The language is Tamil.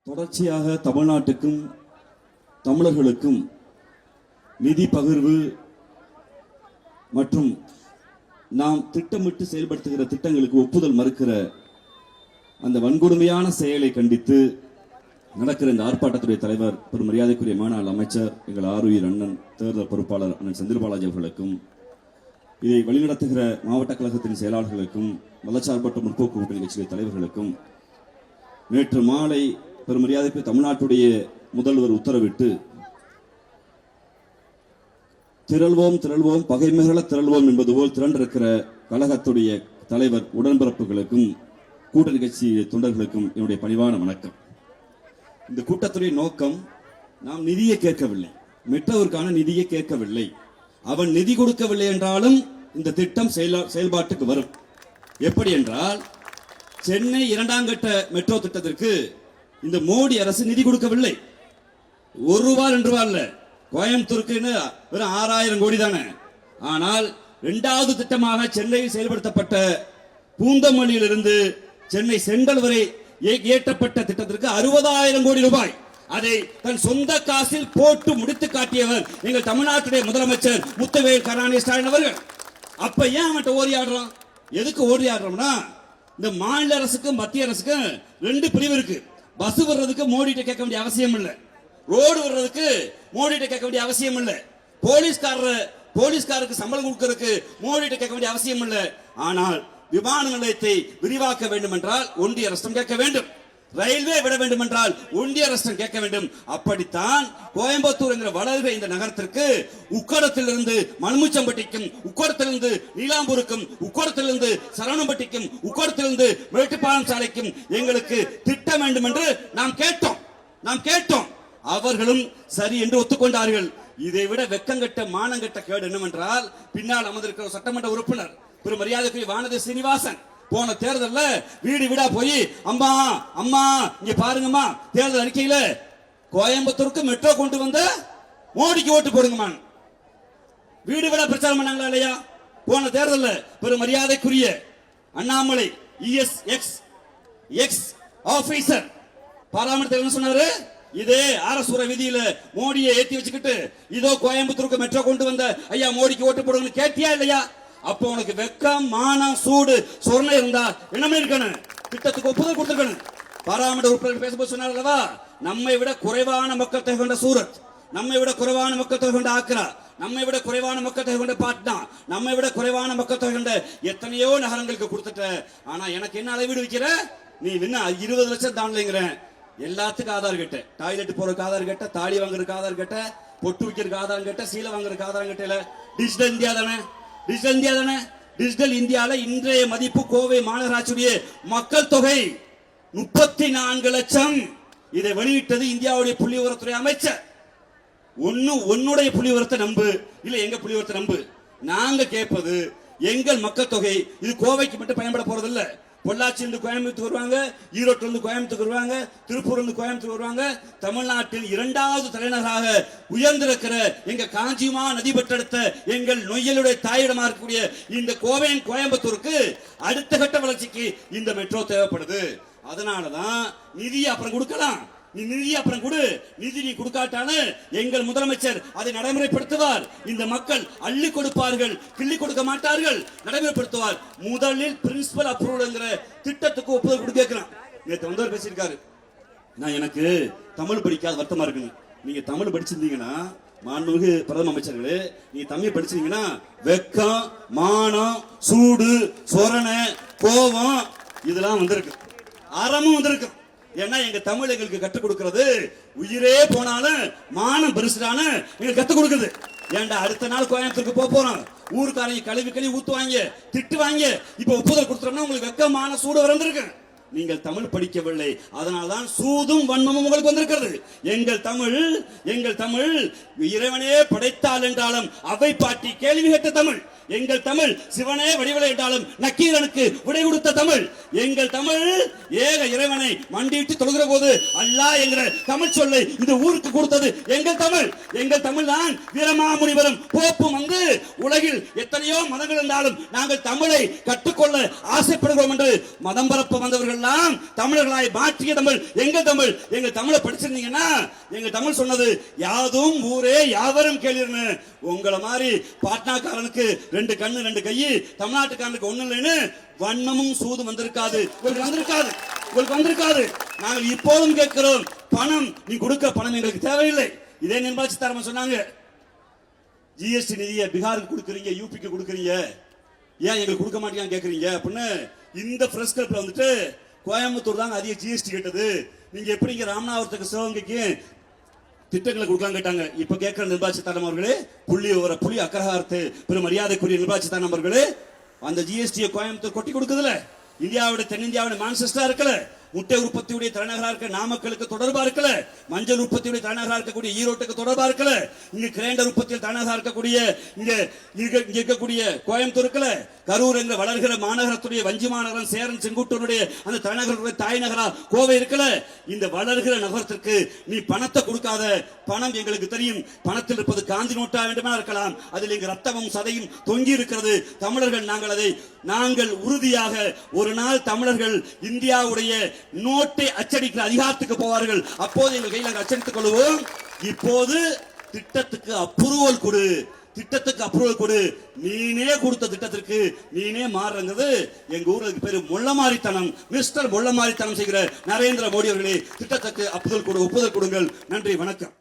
தொடர்ச்சியாக தமிழ்நாட்டுக்கும் தமிழர்களுக்கும் நிதி பகிர்வு மற்றும் நாம் திட்டமிட்டு செயல்படுத்துகிற திட்டங்களுக்கு ஒப்புதல் மறுக்கிற அந்த வன்கொடுமையான செயலை கண்டித்து நடக்கிற இந்த ஆர்ப்பாட்டத்துடைய தலைவர் பெரும் மரியாதைக்குரிய மாநில அமைச்சர் எங்கள் ஆருயிர் அண்ணன் தேர்தல் பொறுப்பாளர் அண்ணன் செந்தில் பாலாஜி அவர்களுக்கும் இதை வழிநடத்துகிற மாவட்ட கழகத்தின் செயலாளர்களுக்கும் மதச்சார்பற்ற முற்போக்கு கூட்டணி கட்சிகளின் தலைவர்களுக்கும் நேற்று மாலை பெரும் மரியாதைக்கு தமிழ்நாட்டுடைய முதல்வர் உத்தரவிட்டு திரள்வோம் திரள்வோம் பகைமைகள திரள்வோம் என்பது போல் திரண்டிருக்கிற கழகத்துடைய தலைவர் உடன்பிறப்புகளுக்கும் கூட்டணி கட்சி தொண்டர்களுக்கும் என்னுடைய பணிவான வணக்கம். இந்த கூட்டத்துடைய நோக்கம் நாம் நிதியை கேட்கவில்லை, மெட்ரோவிற்கான நிதியை கேட்கவில்லை. அவன் நிதி கொடுக்கவில்லை என்றாலும் இந்த திட்டம் செயல்பாட்டுக்கு வரும். எப்படி என்றால், சென்னை 2ஆம் கட்ட மெட்ரோ திட்டத்திற்கு இந்த மோடி அரசு நிதி கொடுக்கவில்லை. ₹1 2 இல்ல, கோயம்புத்தூருக்கு வெறும் 6000 கோடி தானே. ஆனால் 2வது திட்டமாக சென்னையில் செயல்படுத்தப்பட்ட பூந்தமல்லியிலிருந்து சென்னை சென்ட்ரல் வரை இயற்றப்பட்ட திட்டத்திற்கு 60,000 கோடி ரூபாய் அதை தன் சொந்த காசில் போட்டு முடித்து காட்டியவர் எங்கள் தமிழ்நாட்டுடைய முதலமைச்சர் முத்துவேல் கருணாநிதி ஸ்டாலின் அவர்கள். அப்ப ஏன் அவன்கிட்ட ஓடியாடுறோம்? எதுக்கு ஓடியாடுறோம்னா, இந்த மாநில அரசுக்கும் மத்திய அரசுக்கும் 2 பிரிவு இருக்கு. பஸ் வர்றதுக்கு மோடிட்ட கேட்க வேண்டிய அவசியம் இல்லை, ரோடு வர்றதுக்கு மோடிட்ட கேட்க வேண்டிய அவசியம் இல்லை, போலீஸ்காரருக்கு சம்பளம் கொடுக்கறதுக்கு மோடிட்ட கேட்க வேண்டிய அவசியம் இல்லை. ஆனால் விமான நிலையத்தை விரிவாக்க வேண்டும் என்றால் ஒன்றிய அரசு கேட்க வேண்டும், ரயில்வே விட வேண்டும் என்றால் ஒன்றிய அரசு கேட்க வேண்டும். அப்படித்தான் கோயம்புத்தூர் என்கிற வளர்கிற இந்த நகரத்திற்கு உக்கடத்திலிருந்து மண்முச்சம்பட்டிக்கும், உக்கடத்திலிருந்து நீலாம்பூருக்கும், உக்கடத்திலிருந்து சரவணம்பட்டிக்கும், உக்கடத்திலிருந்து மேட்டுப்பாளையம் சாலைக்கும் எங்களுக்கு திட்டம் வேண்டும் என்று நாம் கேட்டோம். அவர்களும் சரி என்று ஒத்துக்கொண்டார்கள். இதை விட வெக்கங்கட்ட மானங்கட்ட கேடு என்னவென்றால், பின்னால் அமர்ந்திருக்கிற சட்டமன்ற உறுப்பினர் பெரும் மரியாதைக்குரிய வானதி சீனிவாசன் போன தேர்தலில் வீடு வீடா போய் அம்மா அம்மா இங்க பாருங்கம்மா, தேர்தல் அறிக்கையில கோயம்புத்தூருக்கு மெட்ரோ கொண்டு வந்த மோடிக்கு ஓட்டு போடுங்கம்மா வீடு வீடா பிரச்சாரம் பண்ணாங்களா இல்லையா? போன தேர்தலில் பெரும் மரியாதைக்குரிய அண்ணாமலை எக்ஸ் ஆபீசர் பாராளுமன்றத்தில் என்ன சொன்னாரு? இதே அரசுர விதியில மோடியை ஏத்தி வச்சுக்கிட்டு இதோ கோயம்புத்தூருக்கு மெட்ரோ கொண்டு வந்த ஐயா மோடிக்கு ஓட்டு போடுங்க கேட்டியா இல்லையா? அப்போ உனக்கு வெக்கம் மானம் சூடு சொர்ணம் இருந்தா என்ன இருக்கணும்? திட்டத்துக்கு ஒப்புதல் கொடுத்துருக்கணும். பாராளுமன்ற உறுப்பினர் பேசும்போது சொன்னார் அல்லவா, நம்மை விட குறைவான மக்கள் தொகை கொண்ட சூரத், நம்மை விட குறைவான மக்கள் தொகை கொண்ட ஆக்ரா, நம்மை விட குறைவான மக்கள் தொகை கொண்ட பாட்னா, நம்மை விட குறைவான மக்கள் தொகை கொண்ட எத்தனையோ நகரங்களுக்கு கொடுத்துட்ட. ஆனா எனக்கு என்ன அளவீடு வைக்கிற? நீ என்ன 20 லட்சம் தாண்டலைங்கிறேன். எல்லாத்துக்கும் ஆதார் கேட்ட, டாய்லெட் போறதுக்கு ஆதார் கேட்ட, தாலி வாங்குறதுக்கு ஆதார் கேட்ட, பொட்டு வைக்கிறதுக்கு ஆதாரம் கேட்ட, சீலை வாங்குறதுக்கு ஆதாரம் கேட்டல. டிஜிட்டல் இந்தியா தானே? டிஜிட்டல் இந்தியால இன்றைய மதிப்பு கோவை மாநகராட்சியுடைய மக்கள் தொகை 34 லட்சம். இதை வெளியிட்டது இந்தியாவுடைய புள்ளி விவரத்துறை அமைச்சர். உன்னுடைய புள்ளி விவரத்தை நம்பு, இல்ல எங்க புள்ளி விவரத்தை நம்பு. நாங்க கேட்பது எங்கள் மக்கள் தொகை. இது கோவைக்கு மட்டும் பயன்பட போறது இல்ல. பொள்ளாச்சியிலிருந்து கோயம்புத்தூர் வருவாங்க, ஈரோட்டிலிருந்து கோயம்புத்தூர் வருவாங்க, திருப்பூர்லேருந்து கோயம்புத்தூர் வருவாங்க. தமிழ்நாட்டில் 2வது தலைநகராக உயர்ந்திருக்கிற எங்க காஞ்சிமா நதி பெற்றெடுத்த எங்கள் நொய்யலுடைய தாயிடமா இருக்கக்கூடிய இந்த கோயம்புத்தூருக்கு அடுத்த கட்ட வளர்ச்சிக்கு இந்த மெட்ரோ தேவைப்படுது. அதனாலதான் நிதி அப்புறம் கொடுக்கலாம், நீ நிதி அப்புறம் கொடு, நிதி நீ கொடுக்காட்டாலும் எங்கள் முதலமைச்சர் அதை நடைமுறைப்படுத்துவார். இந்த மக்கள் அள்ளி கொடுப்பார்கள், கிள்ளி கொடுக்க மாட்டார்கள், நடைமுறைப்படுத்துவார். முதலில் பிரின்சிபல் அப்ரூவல்ங்கிற திட்டத்துக்கு ஒப்புதல் கொடுக்கலாம். நேற்று வந்தவர் பேசியிருக்காரு, நான் எனக்கு தமிழ் படிக்காத வருத்தமா இருக்குன்னு. நீங்க தமிழ் படிச்சிருந்தீங்கன்னா, மாண்புமிகு பிரதம அமைச்சர்களே, நீங்க தமிழ் படிச்சிருந்தீங்கன்னா வெக்கம் மானம் சூடு சொரணை கோபம் இதெல்லாம் வந்திருக்கு, அறமும் வந்திருக்கு. ஏன்னா எங்க தமிழ் எங்களுக்கு கற்றுக் கொடுக்கிறது உயிரே போனாலும் மானம் பெருசுடான எங்களுக்கு கற்றுக் கொடுக்குது. ஏன்டா அடுத்த நாள் கோயம்புத்தூருக்கு போறோம், ஊருக்காரங்க கழுவி ஊத்துவாங்க, திட்டுவாங்க. இப்ப ஒப்புதல் கொடுத்துட்டோம்னா உங்களுக்கு வெக்கமான சூடு வந்திருக்கு. நீங்கள் தமிழ் படிக்கவில்லை, அதனால்தான் சூதும் வன்மமும் உங்களுக்கு வந்திருக்கிறது. எங்கள் தமிழ் இறைவனே படைத்தால் என்றாலும் அவை பாட்டி கேள்வி கேட்ட தமிழ். எங்கள் தமிழ் சிவனே வடிவலை என்றாலும் நக்கீரனுக்கு விடை கொடுத்த தமிழ். எங்கள் தமிழ் ஏக இறைவனை மண்டியிட்டு தொழுகிற போது அல்லாஹ் என்கிற தமிழ் சொல்லை இந்த ஊருக்கு கொடுத்தது எங்கள் தமிழ் தான். வீரமாமுனிவரும் போப்பும் வந்து உலகில் எத்தனையோ மதங்கள் இருந்தாலும் நாங்கள் தமிழை கற்றுக்கொள்ள ஆசைப்படுகிறோம் என்று மதம் பரப்ப வந்தவர்கள் எல்லாம் தமிழர்களாய் மாற்றிய தமிழ் எங்க தமிழ். எங்க தமிழை படிச்சிருந்தீங்கன்னா எங்க தமிழ் சொன்னது யாதும் ஊரே யாவரும் கேளுன்னு. உங்களை மாதிரி பாட்னாக்காரனுக்கு 2 கண்ணு 2 கை, தமிழ்நாட்டுக்காரனுக்கு ஒண்ணு இல்லைன்னு வண்ணமும் சூதும் வந்திருக்காது. உங்களுக்கு வந்திருக்காது. நாங்கள் இப்போதும் கேட்கிறோம், பணம் நீ கொடுக்க பணம் எங்களுக்கு தேவையில்லை. இதே நிர்மலா சீதாராமன் சொன்னாங்க, ஜிஎஸ்டி நிதியை பீகாருக்கு கொடுக்குறீங்க, யூபிக்கு கொடுக்குறீங்க, ஏன் எங்களுக்கு கொடுக்க மாட்டீங்கன்னு கேட்குறீங்க அப்படின்னு. இந்த பிரஸ் கிளப்ல வந்துட்டு கோயம்புத்தூர் தாங்க அதிக ஜிஎஸ்டி கேட்டது, நீங்க எப்படிங்க ராமநாதபுரத்துக்கு சிவகங்கைக்கு திட்டங்களை கொடுக்கலாம் கேட்டாங்க. இப்ப கேட்கிற நிர்மலா சீதாராமன் அவர்களே, புள்ளி அக்கரகாரத்து பெரும் மரியாதைக்குரிய நிர்மலா சீதாராமன் அவர்களே, அந்த ஜிஎஸ்டியை கோயம்புத்தூர் கொட்டி கொடுக்குதுல, இந்தியாவுடைய தென்னிந்தியாவுடைய மான்செஸ்டரா இருக்கல, முட்டை உற்பத்தியுடைய தலைநகரா இருக்க நாமக்கலுக்கு தொடர்பா இருக்கல, மஞ்சள் உற்பத்தியுடைய தலைநகரா இருக்கக்கூடிய ஈரோட்டுக்கு தொடர்பா இருக்கல, இங்க கிரைண்டர் உற்பத்தியில் தலைநகரா இருக்கக்கூடிய இங்க இருக்கக்கூடிய கோயம்புத்தூர் இருக்கல, கரூர் என்ற வளர்கிற மாநகரத்துடைய வஞ்சி மாநகரம், சேரன் செங்குட்டூருடைய அந்த தலைநகருடைய தாய் நகரா கோவை இருக்கல. இந்த வளர்கிற நகரத்திற்கு நீ பணத்தை கொடுக்காத. பணம் எங்களுக்கு தெரியும், பணத்தில் இருப்பது காந்தி நோட்டா வேண்டுமா இருக்கலாம், அதில் எங்க ரத்தமும் சதையும் தொங்கி இருக்கிறது. தமிழர்கள் நாங்கள் உறுதியாக ஒரு நாள் தமிழர்கள் இந்தியாவுடைய நோட்டை அச்சடிக்கிற அதிகாரத்துக்கு போவார்கள். அப்போது எங்கள் கையில் அச்சடித்துக் கொள்வோம். இப்போது திட்டத்துக்கு அப்ரூவல் கொடு. நீனே கொடுத்த திட்டத்திற்கு நீனே மாறுறது எங்க ஊருக்கு பேரு மொள்ளமாரித்தனம். மிஸ்டர் மொள்ளமாரித்தனம் செய்கிற நரேந்திர மோடி அவர்களே, திட்டத்துக்கு ஒப்புதல் கொடுங்கள். நன்றி, வணக்கம்.